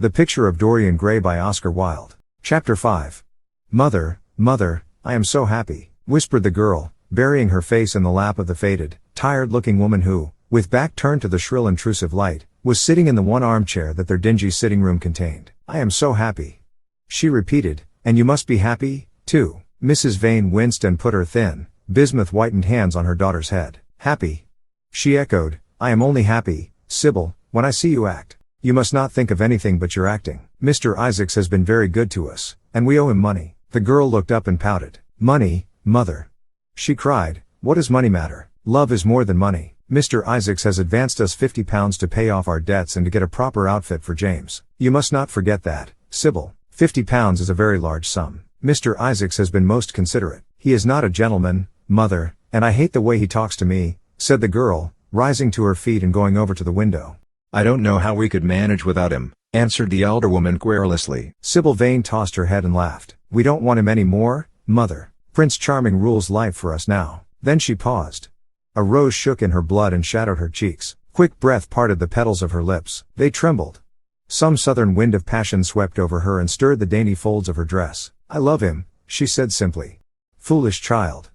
The Picture of Dorian Gray by Oscar Wilde. Chapter 5. Mother, mother, I am so happy, whispered the girl, burying her face in the lap of the faded, tired-looking woman who, with back turned to the shrill intrusive light, was sitting in the one armchair that their dingy sitting room contained. I am so happy, she repeated, and you must be happy, too. Mrs. Vane winced and put her thin, bismuth-whitened hands on her daughter's head. Happy? She echoed. I am only happy, Sybil, when I see you act. You must not think of anything but your acting. Mr. Isaacs has been very good to us, and we owe him money. The girl looked up and pouted. Money, mother, she cried. What does money matter? Love is more than money. Mr. Isaacs has advanced us £50 to pay off our debts and to get a proper outfit for James. You must not forget that, Sybil. £50 is a very large sum. Mr. Isaacs has been most considerate. He is not a gentleman, mother, and I hate the way he talks to me, said the girl, rising to her feet and going over to the window. I don't know how we could manage without him, answered the elder woman querulously. Sybil Vane tossed her head and laughed. We don't want him any more, mother. Prince Charming rules life for us now. Then she paused. A rose shook in her blood and shadowed her cheeks. Quick breath parted the petals of her lips. They trembled. Some southern wind of passion swept over her and stirred the dainty folds of her dress. I love him, she said simply. Foolish child,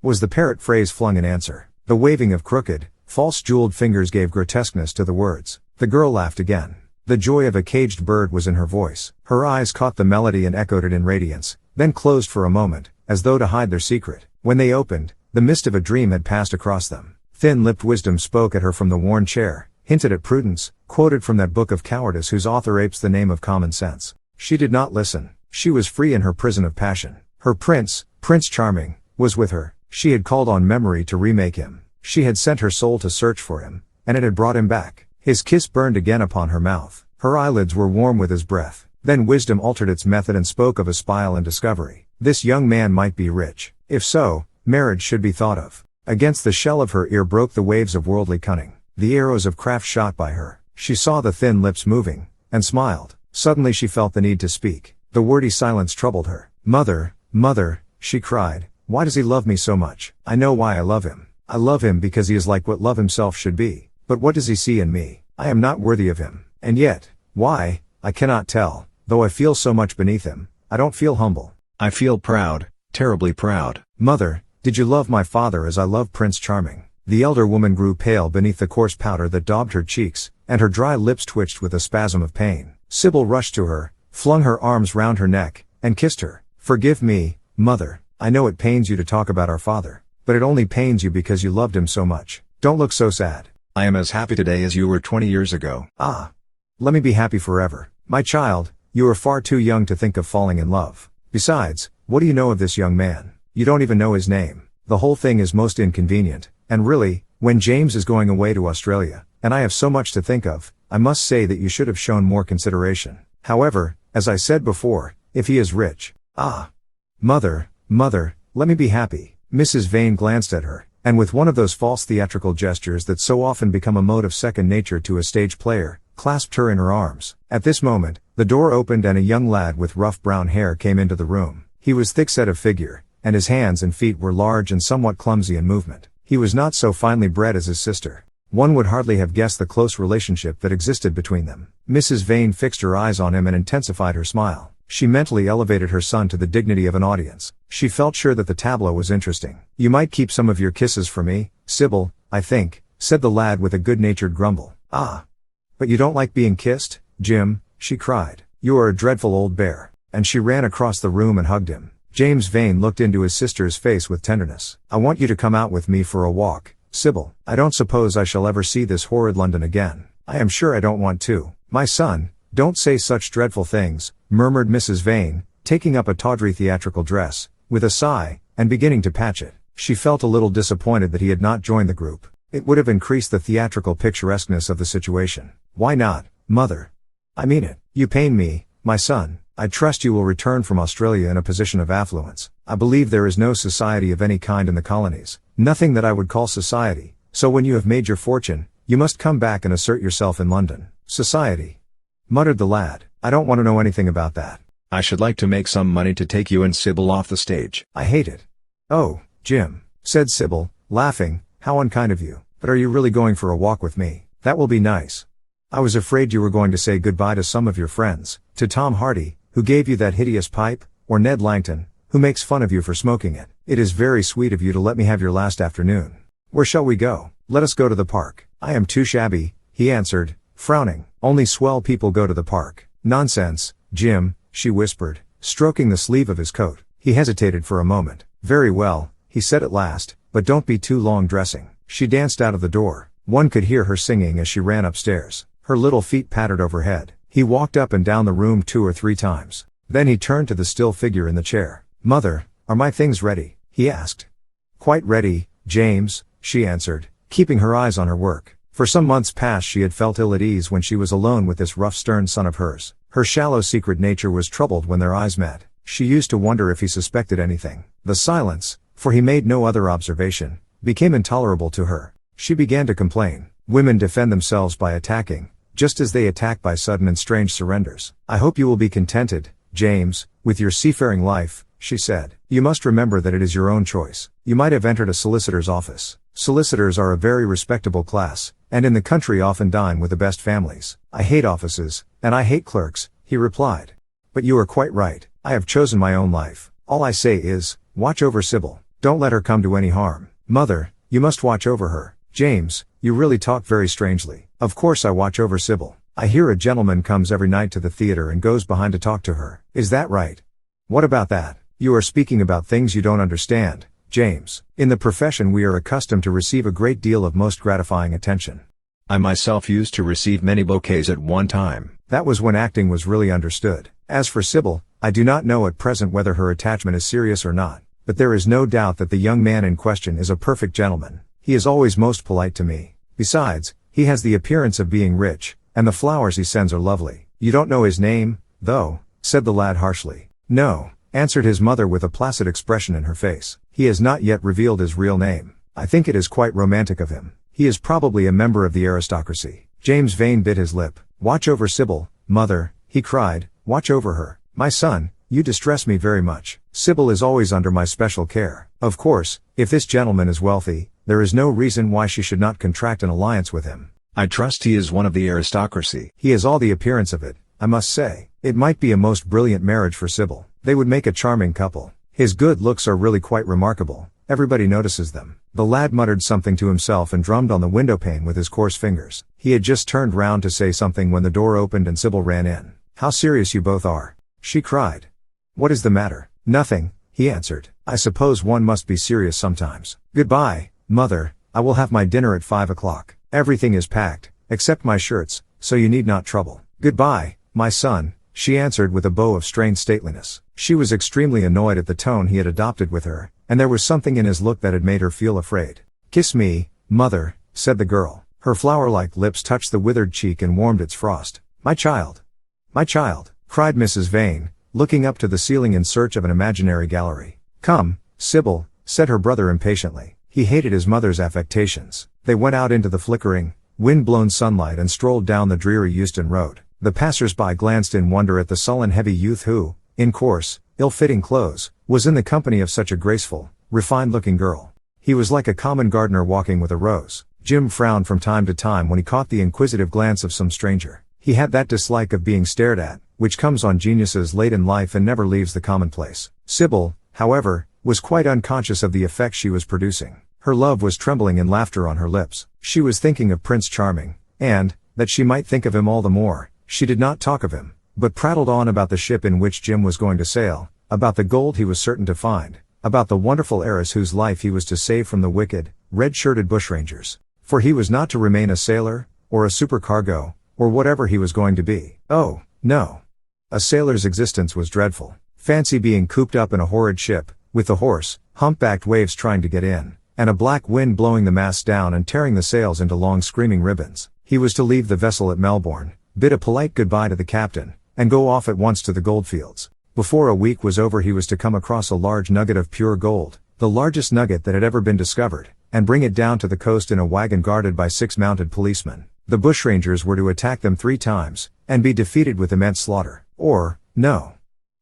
was the parrot phrase flung in answer. The waving of crooked, false jeweled fingers gave grotesqueness to the words. The girl laughed again. The joy of a caged bird was in her voice. Her eyes caught the melody and echoed it in radiance, then closed for a moment, as though to hide their secret. When they opened, the mist of a dream had passed across them. Thin-lipped wisdom spoke at her from the worn chair, hinted at prudence, quoted from that book of cowardice whose author apes the name of common sense. She did not listen. She was free in her prison of passion. Her prince, Prince Charming, was with her. She had called on memory to remake him. She had sent her soul to search for him, and it had brought him back. His kiss burned again upon her mouth. Her eyelids were warm with his breath. Then wisdom altered its method and spoke of espial and discovery. This young man might be rich. If so, marriage should be thought of. Against the shell of her ear broke the waves of worldly cunning. The arrows of craft shot by her. She saw the thin lips moving, and smiled. Suddenly she felt the need to speak. The wordy silence troubled her. Mother, mother, she cried, why does he love me so much? I know why I love him. I love him because he is like what love himself should be. But what does he see in me? I am not worthy of him. And yet, why, I cannot tell, though I feel so much beneath him, I don't feel humble. I feel proud, terribly proud. Mother, did you love my father as I love Prince Charming? The elder woman grew pale beneath the coarse powder that daubed her cheeks, and her dry lips twitched with a spasm of pain. Sybil rushed to her, flung her arms round her neck, and kissed her. Forgive me, mother, I know it pains you to talk about our father, but it only pains you because you loved him so much. Don't look so sad. I am as happy today as you were 20 years ago. Ah. Let me be happy forever. My child, you are far too young to think of falling in love. Besides, what do you know of this young man? You don't even know his name. The whole thing is most inconvenient, and really, when James is going away to Australia, and I have so much to think of, I must say that you should have shown more consideration. However, as I said before, if he is rich. Ah. Mother, let me be happy. Mrs. Vane glanced at her, and with one of those false theatrical gestures that so often become a mode of second nature to a stage player, clasped her in her arms. At this moment, the door opened and a young lad with rough brown hair came into the room. He was thick-set of figure, and his hands and feet were large and somewhat clumsy in movement. He was not so finely bred as his sister. One would hardly have guessed the close relationship that existed between them. Mrs. Vane fixed her eyes on him and intensified her smile. She mentally elevated her son to the dignity of an audience. She felt sure that the tableau was interesting. You might keep some of your kisses for me, Sybil, I think, said the lad with a good-natured grumble. Ah. But you don't like being kissed, Jim, she cried. You are a dreadful old bear. And she ran across the room and hugged him. James Vane looked into his sister's face with tenderness. I want you to come out with me for a walk, Sybil. I don't suppose I shall ever see this horrid London again. I am sure I don't want to. My son, don't say such dreadful things, murmured Mrs. Vane, taking up a tawdry theatrical dress, with a sigh, and beginning to patch it. She felt a little disappointed that he had not joined the group. It would have increased the theatrical picturesqueness of the situation. Why not, mother? I mean it. You pain me, my son. I trust you will return from Australia in a position of affluence. I believe there is no society of any kind in the colonies, nothing that I would call society, so when you have made your fortune, you must come back and assert yourself in London. Society, muttered the lad. I don't want to know anything about that. I should like to make some money to take you and Sybil off the stage. I hate it. Oh, Jim, said Sybil, laughing, how unkind of you. But are you really going for a walk with me? That will be nice. I was afraid you were going to say goodbye to some of your friends, to Tom Hardy, who gave you that hideous pipe, or Ned Langton, who makes fun of you for smoking it. It is very sweet of you to let me have your last afternoon. Where shall we go? Let us go to the park. I am too shabby, he answered, frowning. Only swell people go to the park. Nonsense, Jim, she whispered, stroking the sleeve of his coat. He hesitated for a moment. Very well, he said at last, but don't be too long dressing. She danced out of the door. One could hear her singing as she ran upstairs. Her little feet pattered overhead. He walked up and down the room 2 or 3 times. Then he turned to the still figure in the chair. Mother, are my things ready? He asked. Quite ready, James, she answered, keeping her eyes on her work. For some months past she had felt ill at ease when she was alone with this rough stern son of hers. Her shallow secret nature was troubled when their eyes met. She used to wonder if he suspected anything. The silence, for he made no other observation, became intolerable to her. She began to complain. Women defend themselves by attacking, just as they attack by sudden and strange surrenders. I hope you will be contented, James, with your seafaring life, she said. You must remember that it is your own choice. You might have entered a solicitor's office. Solicitors are a very respectable class, and in the country often dine with the best families. I hate offices, and I hate clerks, he replied. But you are quite right. I have chosen my own life. All I say is, watch over Sybil. Don't let her come to any harm. Mother, you must watch over her. James, you really talk very strangely. Of course I watch over Sybil. I hear a gentleman comes every night to the theater and goes behind to talk to her. Is that right? What about that? You are speaking about things you don't understand, James. In the profession we are accustomed to receive a great deal of most gratifying attention. I myself used to receive many bouquets at one time. That was when acting was really understood. As for Sybil, I do not know at present whether her attachment is serious or not, but there is no doubt that the young man in question is a perfect gentleman. He is always most polite to me. Besides, he has the appearance of being rich, and the flowers he sends are lovely. You don't know his name, though, said the lad harshly. No, answered his mother with a placid expression in her face. He has not yet revealed his real name. I think it is quite romantic of him. He is probably a member of the aristocracy. James Vane bit his lip. Watch over Sybil, mother, he cried, watch over her. My son, you distress me very much. Sybil is always under my special care. Of course, if this gentleman is wealthy, there is no reason why she should not contract an alliance with him. I trust he is one of the aristocracy. He has all the appearance of it, I must say. It might be a most brilliant marriage for Sybil. They would make a charming couple. His good looks are really quite remarkable. Everybody notices them. The lad muttered something to himself and drummed on the windowpane with his coarse fingers. He had just turned round to say something when the door opened and Sybil ran in. How serious you both are, she cried. What is the matter? Nothing, he answered. I suppose one must be serious sometimes. Goodbye, mother, I will have my dinner at 5 o'clock. Everything is packed, except my shirts, so you need not trouble. Goodbye, my son, she answered with a bow of strained stateliness. She was extremely annoyed at the tone he had adopted with her, and there was something in his look that had made her feel afraid. Kiss me, mother, said the girl. Her flower-like lips touched the withered cheek and warmed its frost. My child, cried Mrs. Vane, looking up to the ceiling in search of an imaginary gallery. Come, Sybil, said her brother impatiently. He hated his mother's affectations. They went out into the flickering, wind-blown sunlight and strolled down the dreary Euston Road. The passers-by glanced in wonder at the sullen heavy youth who, in coarse, ill-fitting clothes, was in the company of such a graceful, refined-looking girl. He was like a common gardener walking with a rose. Jim frowned from time to time when he caught the inquisitive glance of some stranger. He had that dislike of being stared at, which comes on geniuses late in life and never leaves the commonplace. Sybil, however, was quite unconscious of the effect she was producing. Her love was trembling in laughter on her lips. She was thinking of Prince Charming, and, that she might think of him all the more, she did not talk of him, but prattled on about the ship in which Jim was going to sail, about the gold he was certain to find, about the wonderful heiress whose life he was to save from the wicked, red-shirted bushrangers. For he was not to remain a sailor, or a supercargo, or whatever he was going to be. Oh, no. A sailor's existence was dreadful. Fancy being cooped up in a horrid ship, with the hoarse, humpbacked waves trying to get in, and a black wind blowing the masts down and tearing the sails into long screaming ribbons. He was to leave the vessel at Melbourne, bid a polite goodbye to the captain, and go off at once to the goldfields. Before a week was over he was to come across a large nugget of pure gold, the largest nugget that had ever been discovered, and bring it down to the coast in a wagon guarded by 6 mounted policemen. The bushrangers were to attack them 3 times, and be defeated with immense slaughter. Or, no.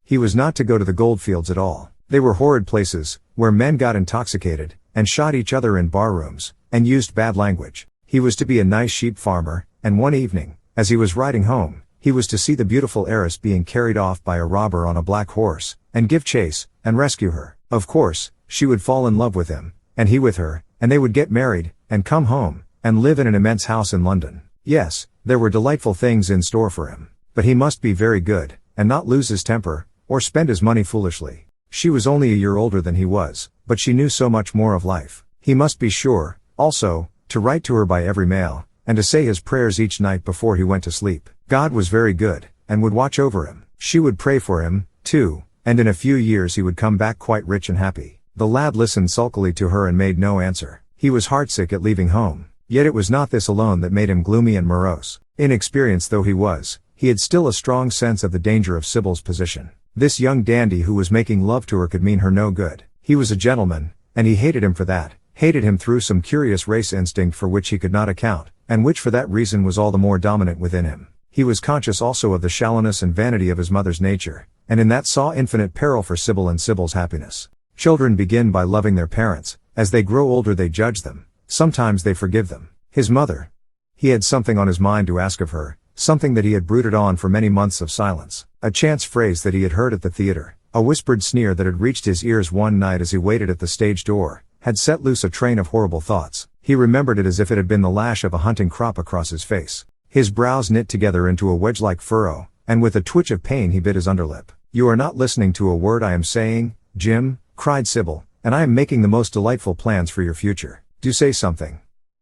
He was not to go to the goldfields at all. They were horrid places, where men got intoxicated, and shot each other in bar rooms, and used bad language. He was to be a nice sheep farmer, and one evening, As he was riding home, he was to see the beautiful heiress being carried off by a robber on a black horse, and give chase, and rescue her. Of course, she would fall in love with him, and he with her, and they would get married, and come home, and live in an immense house in London. Yes, there were delightful things in store for him. But he must be very good, and not lose his temper, or spend his money foolishly. She was only a year older than he was, but she knew so much more of life. He must be sure, also, to write to her by every mail, and to say his prayers each night before he went to sleep. God was very good, and would watch over him. She would pray for him, too, and in a few years he would come back quite rich and happy. The lad listened sulkily to her and made no answer. He was heartsick at leaving home. Yet it was not this alone that made him gloomy and morose. Inexperienced though he was, he had still a strong sense of the danger of Sybil's position. This young dandy who was making love to her could mean her no good. He was a gentleman, and he hated him for that, hated him through some curious race instinct for which he could not account, and which for that reason was all the more dominant within him. He was conscious also of the shallowness and vanity of his mother's nature, and in that saw infinite peril for Sybil and Sybil's happiness. Children begin by loving their parents. As they grow older they judge them. Sometimes they forgive them. His mother. He had something on his mind to ask of her, something that he had brooded on for many months of silence. A chance phrase that he had heard at the theater, a whispered sneer that had reached his ears one night as he waited at the stage door, had set loose a train of horrible thoughts. He remembered it as if it had been the lash of a hunting crop across his face. His brows knit together into a wedge-like furrow, and with a twitch of pain he bit his underlip. "You are not listening to a word I am saying, Jim," cried Sybil, "and I am making the most delightful plans for your future. Do say something."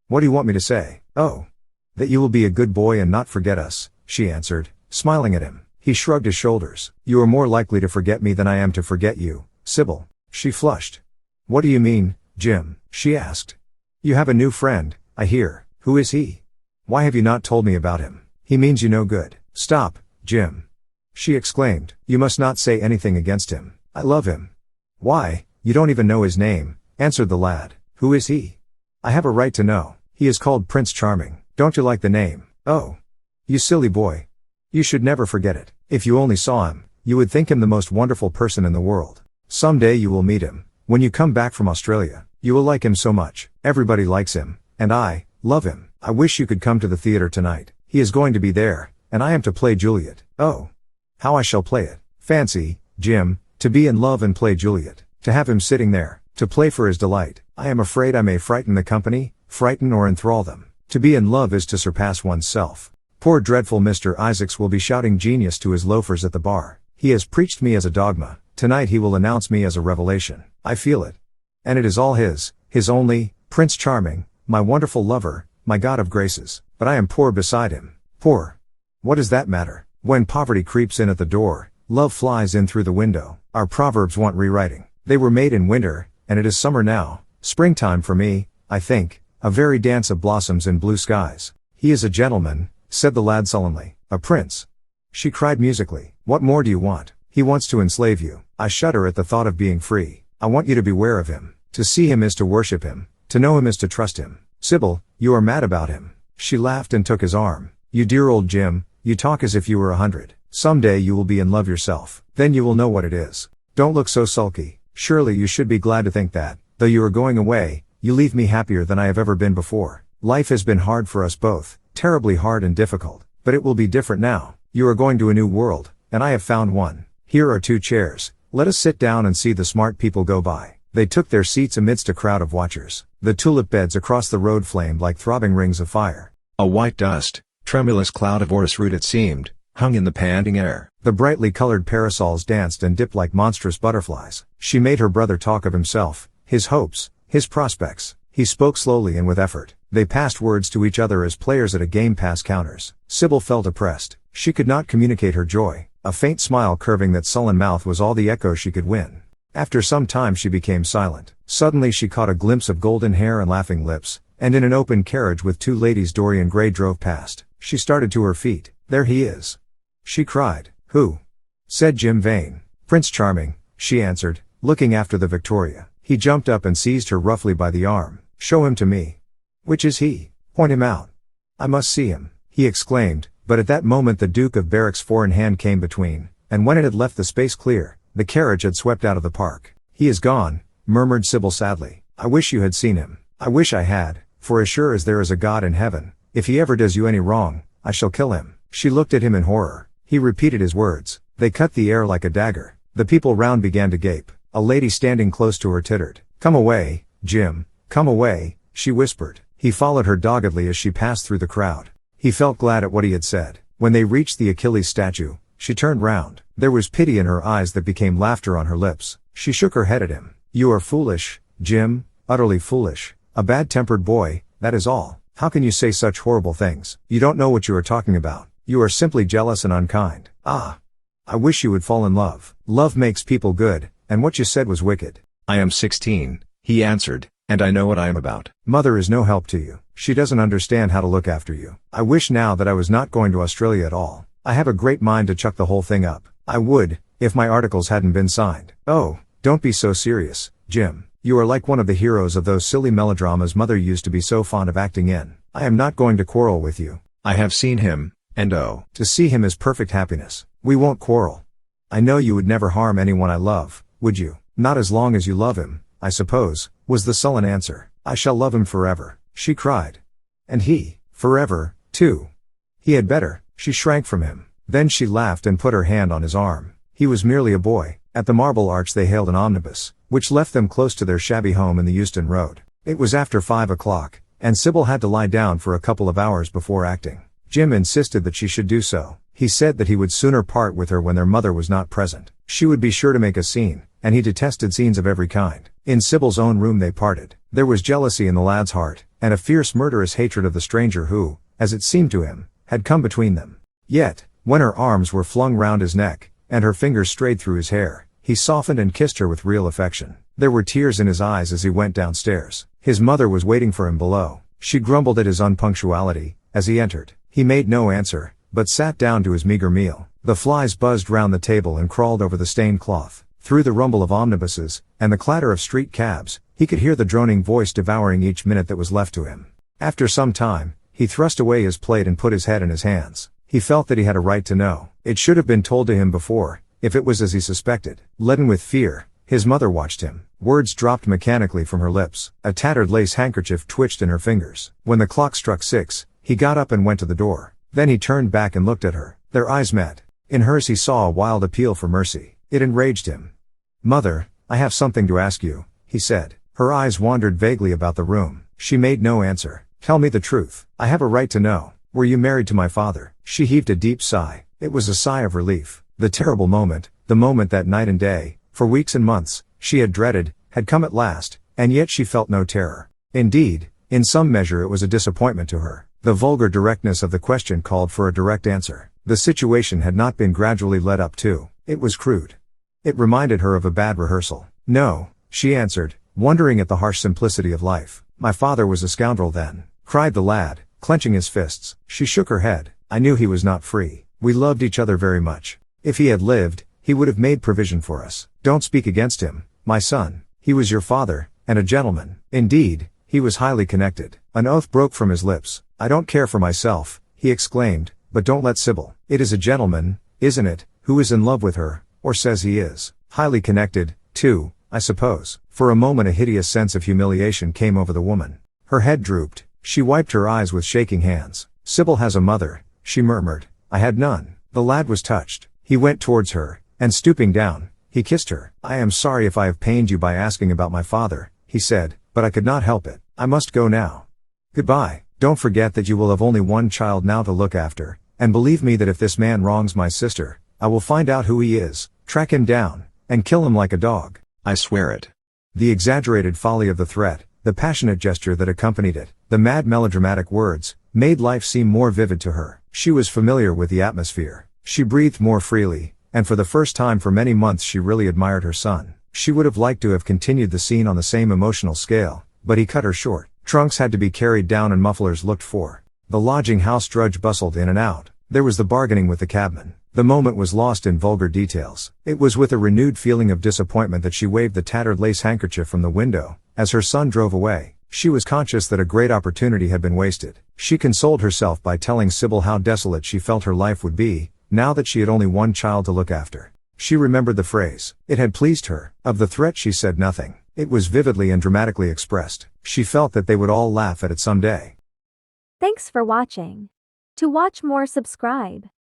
"What do you want me to say?" "Oh, that you will be a good boy and not forget us," she answered, smiling at him. He shrugged his shoulders. "You are more likely to forget me than I am to forget you, Sybil." She flushed. "What do you mean, Jim?" she asked. "You have a new friend, I hear. Who is he? Why have you not told me about him? He means you no good." "Stop, Jim," she exclaimed. "You must not say anything against him. I love him." "Why, you don't even know his name," answered the lad. "Who is he?" "I have a right to know. He is called Prince Charming. Don't you like the name?" "Oh, you silly boy. You should never forget it. If you only saw him, you would think him the most wonderful person in the world. Some day you will meet him. When you come back from Australia, you will like him so much. Everybody likes him, and I love him. I wish you could come to the theater tonight. He is going to be there, and I am to play Juliet. Oh, how I shall play it. Fancy, Jim, to be in love and play Juliet. To have him sitting there, to play for his delight. I am afraid I may frighten the company, frighten or enthrall them. To be in love is to surpass oneself. Poor dreadful Mr. Isaacs will be shouting genius to his loafers at the bar. He has preached me as a dogma. Tonight he will announce me as a revelation. I feel it. And it is all his only, Prince Charming, my wonderful lover, my God of graces. But I am poor beside him. Poor. What does that matter? When poverty creeps in at the door, love flies in through the window. Our proverbs want rewriting. They were made in winter, and it is summer now. Springtime for me, I think, a very dance of blossoms in blue skies. He is a gentleman, said the lad sullenly. A prince. She cried musically. What more do you want? He wants to enslave you. I shudder at the thought of being free. I want you to beware of him. To see him is to worship him. To know him is to trust him. Sybil, you are mad about him. She laughed and took his arm. You dear old Jim, you talk as if you were 100. Some day you will be in love yourself. Then you will know what it is. Don't look so sulky. Surely you should be glad to think that, though you are going away, you leave me happier than I have ever been before. Life has been hard for us both, terribly hard and difficult, but it will be different now. You are going to a new world, and I have found one. Here are 2 chairs. Let us sit down and see the smart people go by. They took their seats amidst a crowd of watchers. The tulip beds across the road flamed like throbbing rings of fire. A white dust, tremulous cloud of orris root it seemed, hung in the panting air. The brightly colored parasols danced and dipped like monstrous butterflies. She made her brother talk of himself, his hopes, his prospects. He spoke slowly and with effort. They passed words to each other as players at a game pass counters. Sybil felt oppressed. She could not communicate her joy. A faint smile curving that sullen mouth was all the echo she could win. After some time she became silent. Suddenly she caught a glimpse of golden hair and laughing lips, and in an open carriage with 2 ladies Dorian Gray drove past. She started to her feet. There he is, she cried. Who? Said Jim Vane. Prince Charming, she answered, looking after the Victoria. He jumped up and seized her roughly by the arm. Show him to me. Which is he? Point him out. I must see him, he exclaimed, but at that moment the Duke of Berwick's foreign hand came between, and when it had left the space clear, the carriage had swept out of the park. He is gone, murmured Sybil sadly. I wish you had seen him. I wish I had, for as sure as there is a God in heaven, if he ever does you any wrong, I shall kill him." She looked at him in horror. He repeated his words. They cut the air like a dagger. The people round began to gape. A lady standing close to her tittered. "Come away, Jim, come away," she whispered. He followed her doggedly as she passed through the crowd. He felt glad at what he had said. When they reached the Achilles statue, she turned round. There was pity in her eyes that became laughter on her lips. She shook her head at him. "You are foolish, Jim, utterly foolish. A bad-tempered boy, that is all. How can you say such horrible things? You don't know what you are talking about. You are simply jealous and unkind. Ah! I wish you would fall in love. Love makes people good, and what you said was wicked." "I am 16, he answered, "and I know what I am about." "Mother is no help to you. She doesn't understand how to look after you. I wish now that I was not going to Australia at all. I have a great mind to chuck the whole thing up. I would, if my articles hadn't been signed." "Oh, don't be so serious, Jim. You are like one of the heroes of those silly melodramas Mother used to be so fond of acting in. I am not going to quarrel with you. I have seen him, and oh, to see him is perfect happiness. We won't quarrel. I know you would never harm anyone I love, would you?" "Not as long as you love him, I suppose," was the sullen answer. "I shall love him forever," she cried. "And he, forever, too." "He had better." She shrank from him. Then she laughed and put her hand on his arm. He was merely a boy. At the Marble Arch they hailed an omnibus, which left them close to their shabby home in the Euston Road. It was after 5 o'clock, and Sybil had to lie down for a couple of hours before acting. Jim insisted that she should do so. He said that he would sooner part with her when their mother was not present. She would be sure to make a scene, and he detested scenes of every kind. In Sybil's own room they parted. There was jealousy in the lad's heart, and a fierce murderous hatred of the stranger who, as it seemed to him, had come between them. Yet, when her arms were flung round his neck, and her fingers strayed through his hair, he softened and kissed her with real affection. There were tears in his eyes as he went downstairs. His mother was waiting for him below. She grumbled at his unpunctuality as he entered. He made no answer, but sat down to his meager meal. The flies buzzed round the table and crawled over the stained cloth. Through the rumble of omnibuses, and the clatter of street cabs, he could hear the droning voice devouring each minute that was left to him. After some time, he thrust away his plate and put his head in his hands. He felt that he had a right to know. It should have been told to him before, if it was as he suspected. Leaden with fear, his mother watched him. Words dropped mechanically from her lips. A tattered lace handkerchief twitched in her fingers. When the clock struck 6, he got up and went to the door. Then he turned back and looked at her. Their eyes met. In hers he saw a wild appeal for mercy. It enraged him. "Mother, I have something to ask you," he said. Her eyes wandered vaguely about the room. She made no answer. "Tell me the truth. I have a right to know. Were you married to my father?" She heaved a deep sigh. It was a sigh of relief. The terrible moment, the moment that night and day, for weeks and months, she had dreaded, had come at last, and yet she felt no terror. Indeed, in some measure it was a disappointment to her. The vulgar directness of the question called for a direct answer. The situation had not been gradually led up to. It was crude. It reminded her of a bad rehearsal. "No," she answered, wondering at the harsh simplicity of life. "My father was a scoundrel then," cried the lad, clenching his fists. She shook her head. "I knew he was not free. We loved each other very much. If he had lived, he would have made provision for us. Don't speak against him, my son. He was your father, and a gentleman. Indeed, he was highly connected." An oath broke from his lips. "I don't care for myself," he exclaimed, "but don't let Sybil. It is a gentleman, isn't it, who is in love with her, or says he is. Highly connected, too, I suppose." For a moment a hideous sense of humiliation came over the woman. Her head drooped. She wiped her eyes with shaking hands. "Sybil has a mother," she murmured. "I had none." The lad was touched. He went towards her, and stooping down, he kissed her. "I am sorry if I have pained you by asking about my father," he said, "but I could not help it. I must go now. Goodbye. Don't forget that you will have only one child now to look after, and believe me that if this man wrongs my sister, I will find out who he is, track him down, and kill him like a dog." "I swear it." The exaggerated folly of the threat, the passionate gesture that accompanied it, the mad melodramatic words, made life seem more vivid to her. She was familiar with the atmosphere. She breathed more freely, and for the first time for many months she really admired her son. She would have liked to have continued the scene on the same emotional scale, but he cut her short. Trunks had to be carried down and mufflers looked for. The lodging house drudge bustled in and out. There was the bargaining with the cabman. The moment was lost in vulgar details. It was with a renewed feeling of disappointment that she waved the tattered lace handkerchief from the window. As her son drove away, she was conscious that a great opportunity had been wasted. She consoled herself by telling Sybil how desolate she felt her life would be, now that she had only one child to look after. She remembered the phrase. It had pleased her. Of the threat she said nothing. It was vividly and dramatically expressed. She felt that they would all laugh at it some day. Thanks for watching. To watch more, subscribe.